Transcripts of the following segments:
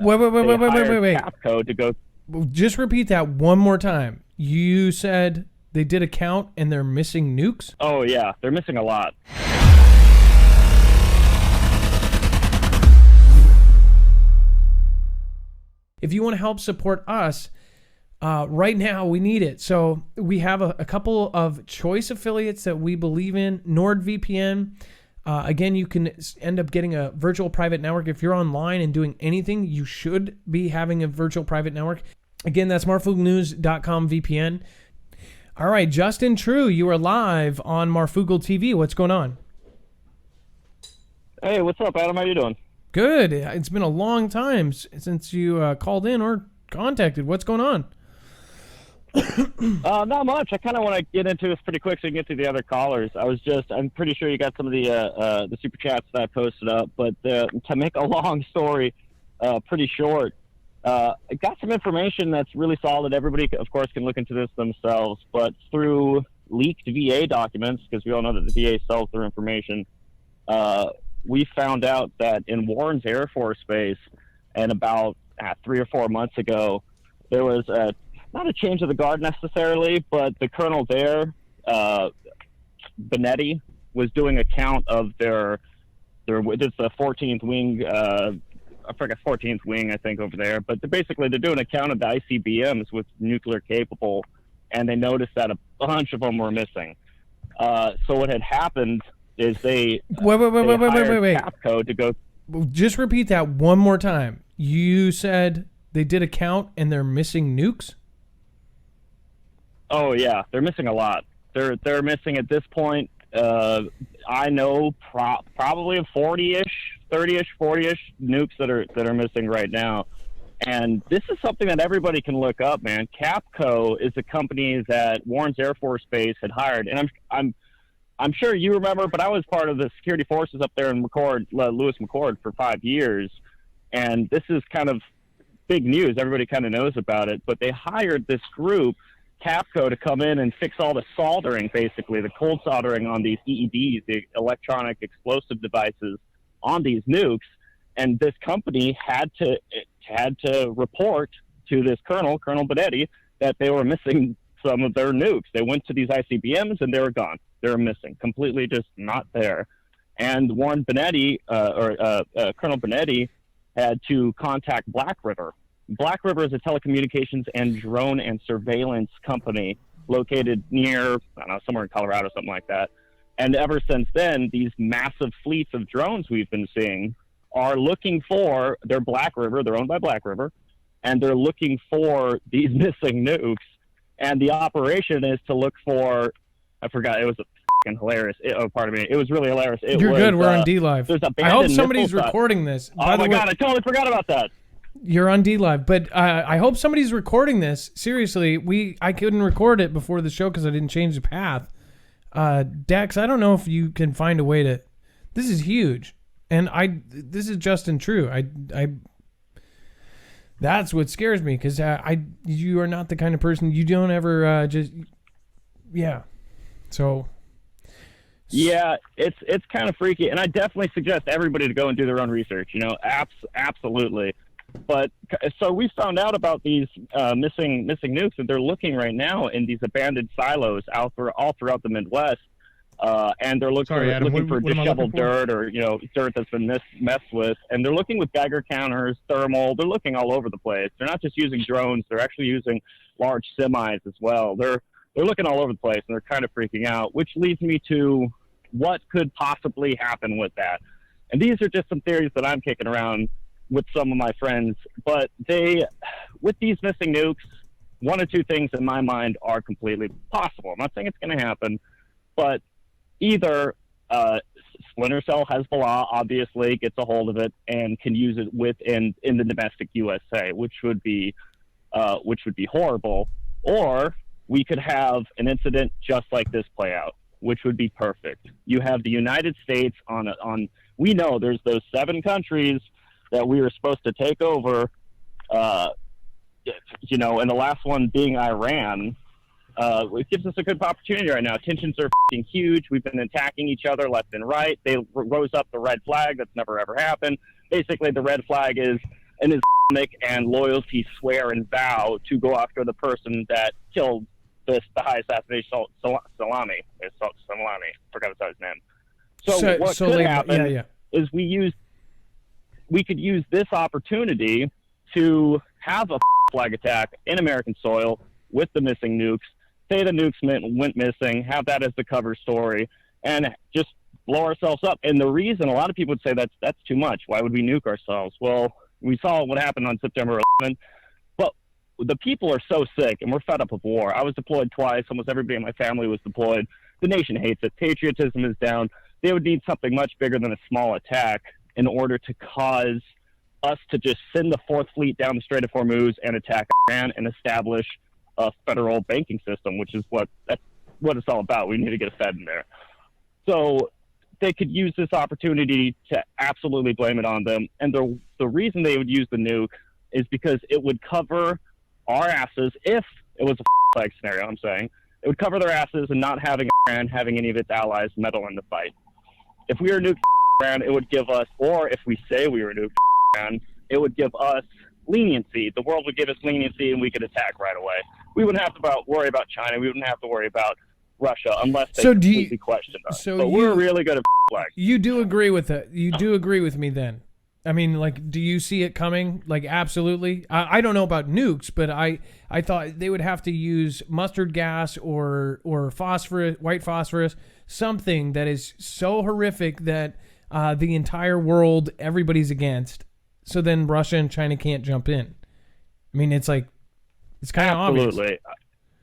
Wait. Capco to go. Just repeat that one more time. You said they did a count and they're missing nukes? Oh, yeah. They're missing a lot. If you want to help support us, right now we need it. So we have a couple of choice affiliates that we believe in. NordVPN. Again, you can end up getting a virtual private network. If you're online and doing anything, you should be having a virtual private network. Again, that's marfugelnews.com VPN. All right, Justin True, you are live on Marfugel TV. What's going on? Hey, what's up, Adam? How you doing? Good. It's been a long time since you called in or contacted. What's going on? Not much. I kind of want to get into this pretty quick so we can get to the other callers. I'm pretty sure you got some of the super chats that I posted up, but to make a long story pretty short, I got some information that's really solid. Everybody, of course, can look into this themselves, but through leaked VA documents, because we all know that the VA sells their information, we found out that in Warren's Air Force Base, and about 3 or 4 months ago, there was not a change of the guard necessarily, but the colonel there, Benetti, was doing a count of their it's the 14th wing, I forget 14th wing, I think, over there. But they're doing a count of the ICBMs with nuclear capable, and they noticed that a bunch of them were missing. So what had happened is they wait. Capco to go. Just repeat that one more time. You said they did a count and they're missing nukes? Oh yeah, they're missing a lot. They're missing at this point. I know probably a 40-ish, 30-ish, 40-ish nukes that are missing right now. And this is something that everybody can look up, man. Capco is a company that Warren's Air Force Base had hired, and I'm sure you remember, but I was part of the security forces up there in Lewis McChord for 5 years, and this is kind of big news. Everybody kind of knows about it, but they hired this group, Capco, to come in and fix all the soldering, basically the cold soldering on these EEDs, the electronic explosive devices on these nukes. And this company had to report to this Colonel Benetti, that they were missing some of their nukes. They went to these ICBMs and they were gone. They were missing, completely just not there. And Warren Benetti, Colonel Benetti, had to contact Black River. Black River is a telecommunications and drone and surveillance company located near, I don't know, somewhere in Colorado, something like that. And ever since then, these massive fleets of drones we've been seeing are looking for, they're Black River, they're owned by Black River, and they're looking for these missing nukes. And the operation is to look for, I forgot, it was fucking hilarious. Pardon me. It was really hilarious. You're good. We're on D Live. I hope somebody's recording this. Oh my God, I totally forgot about that. You're on D Live, but I hope somebody's recording this. Seriously, I couldn't record it before the show because I didn't change the path. Dex, I don't know if you can find a way to. This is huge, and this is Justin True. That's what scares me because you are not the kind of person, you don't ever yeah. So. Yeah, it's kind of freaky, and I definitely suggest everybody to go and do their own research. You know, absolutely. But so we found out about these missing nukes, and they're looking right now in these abandoned silos all throughout the Midwest, and they're looking for disheveled dirt or dirt that's been messed with, and they're looking with Geiger counters, thermal. They're looking all over the place. They're not just using drones; they're actually using large semis as well. They're looking all over the place, and they're kind of freaking out, which leads me to what could possibly happen with that. And these are just some theories that I'm kicking around with some of my friends, but with these missing nukes, one or two things in my mind are completely possible. I'm not saying it's going to happen, but either Splinter Cell Hezbollah obviously gets a hold of it and can use it in the domestic USA, which would be horrible, or we could have an incident just like this play out, which would be perfect. You have the United States we know there's those 7 countries that we were supposed to take over, and the last one being Iran. It gives us a good opportunity right now. Tensions are f***ing huge. We've been attacking each other left and right. They rose up the red flag. That's never, ever happened. Basically, the red flag is and and loyalty swear and vow to go after the person that killed the high assassination Salami. Forgot his name. So what could happen is we could use this opportunity to have a flag attack in American soil with the missing nukes. Say the nukes went missing, have that as the cover story, and just blow ourselves up. And the reason a lot of people would say that's too much. Why would we nuke ourselves? Well, we saw what happened on September 11th, but the people are so sick and we're fed up with war. I was deployed twice. Almost everybody in my family was deployed. The nation hates it. Patriotism is down. They would need something much bigger than a small attack in order to cause us to just send the Fourth Fleet down the Strait of Hormuz and attack Iran and establish a federal banking system, which is that's what it's all about. We need to get a Fed in there. So they could use this opportunity to absolutely blame it on them. And the reason they would use the nuke is because it would cover our asses if it was a flag scenario, I'm saying. It would cover their asses and not having Iran having any of its allies meddle in the fight. If we were nuked Iran, it would give us, or if we say we were nuked Iran, it would give us leniency. The world would give us leniency and we could attack right away. We wouldn't have to worry about China. We wouldn't have to worry about Russia unless they completely questioned us. But we're really good at flags. You do agree with that? You do agree with me then? I mean, like, do you see it coming? Like, absolutely. I don't know about nukes, but I thought they would have to use mustard gas or phosphorus, white phosphorus, something that is so horrific that the entire world, everybody's against. So then Russia and China can't jump in. I mean, it's like, it's kind of obvious.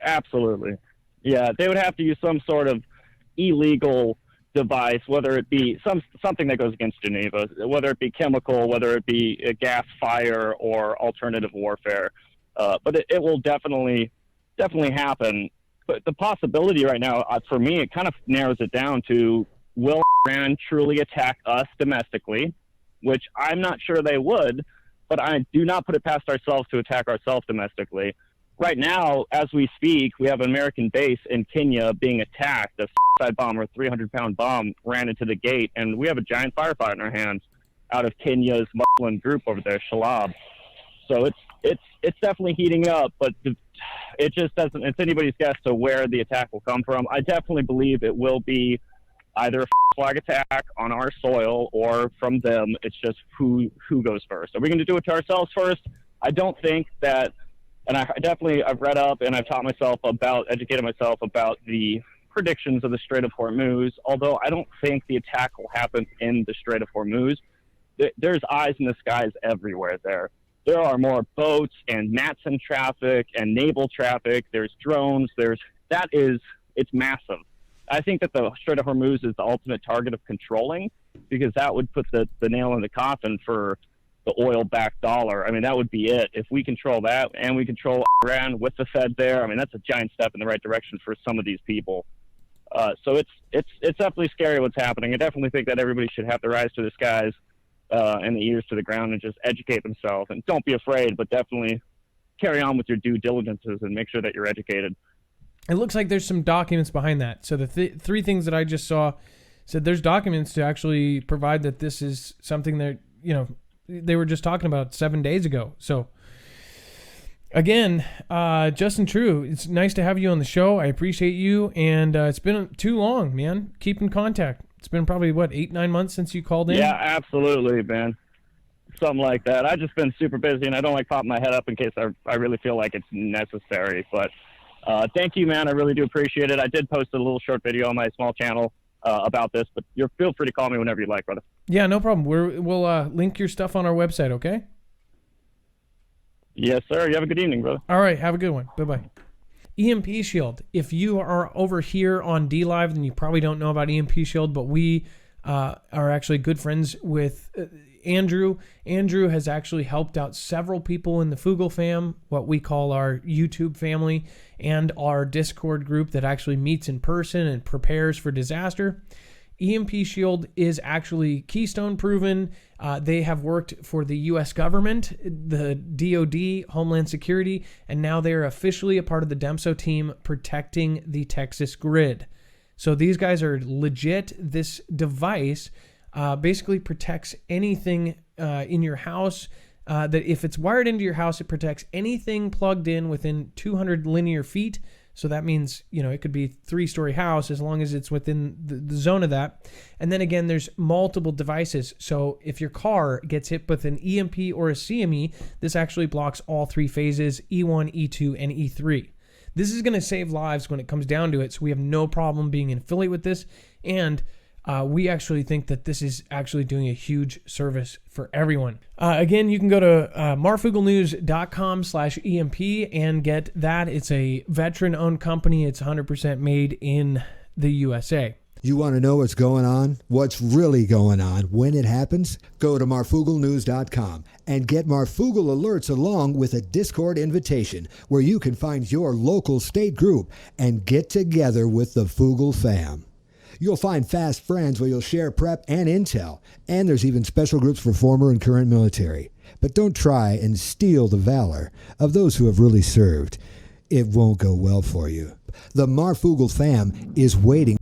Absolutely. Yeah, they would have to use some sort of illegal device, whether it be something that goes against Geneva, whether it be chemical, whether it be a gas fire or alternative warfare. But it will definitely happen. But the possibility right now, for me, it kind of narrows it down to, will Iran truly attack us domestically, which I'm not sure they would, but I do not put it past ourselves to attack ourselves domestically. Right now, as we speak, we have an American base in Kenya being attacked. A suicide bomb or a 300-pound bomb ran into the gate, and we have a giant firefight in our hands out of Kenya's Muslim group over there, Shalab. So it's definitely heating up, but it just doesn't. It's anybody's guess to where the attack will come from. I definitely believe it will be either a flag attack on our soil or from them. It's just who goes first. Are we going to do it to ourselves first? I don't think that. And I've read up and I've educated myself about the predictions of the Strait of Hormuz, although I don't think the attack will happen in the Strait of Hormuz. There's eyes in the skies everywhere there. There are more boats and Matson traffic and naval traffic. There's drones. It's massive. I think that the Strait of Hormuz is the ultimate target of controlling, because that would put the nail in the coffin for the oil-backed dollar. I mean, that would be it. If we control that and we control Iran with the Fed there, I mean, that's a giant step in the right direction for some of these people. So it's definitely scary what's happening. I definitely think that everybody should have their eyes to the skies and the ears to the ground and just educate themselves. And don't be afraid, but definitely carry on with your due diligences and make sure that you're educated. It looks like there's some documents behind that. So the three things that I just saw said there's documents to actually provide that this is something that, they were just talking about 7 days ago. So again, Justin True, it's nice to have you on the show. I appreciate you. And it's been too long, man. Keep in contact. It's been probably, 8-9 months since you called in? Yeah, absolutely, man. Something like that. I've just been super busy, and I don't like popping my head up in case I really feel like it's necessary. But thank you, man. I really do appreciate it. I did post a little short video on my small channel about this, but feel free to call me whenever you like, brother. Yeah, no problem. We'll link your stuff on our website, okay? Yes, sir. You have a good evening, brother. All right. Have a good one. Bye-bye. EMP Shield. If you are over here on DLive, then you probably don't know about EMP Shield, but we are actually good friends with Andrew. Andrew has actually helped out several people in the Fugel fam, what we call our YouTube family, and our Discord group that actually meets in person and prepares for disaster. EMP Shield is actually Keystone proven. They have worked for the U.S. government, the DoD, Homeland Security, and now they're officially a part of the DEMSO team protecting the Texas grid. So these guys are legit. This device basically protects anything in your house that if it's wired into your house, it protects anything plugged in within 200 linear feet. So that means, it could be a 3-story house as long as it's within the zone of that. And then again, there's multiple devices. So if your car gets hit with an EMP or a CME, this actually blocks all 3 phases, E1, E2, and E3. This is going to save lives when it comes down to it. So we have no problem being an affiliate with this. And we actually think that this is actually doing a huge service for everyone. Again, you can go to marfugelnews.com/EMP and get that. It's a veteran-owned company. It's 100% made in the USA. You want to know what's going on? What's really going on when it happens? Go to marfugelnews.com and get Marfugel alerts along with a Discord invitation where you can find your local state group and get together with the Fugel fam. You'll find fast friends where you'll share prep and intel, and there's even special groups for former and current military. But don't try and steal the valor of those who have really served. It won't go well for you. The Marfugel fam is waiting.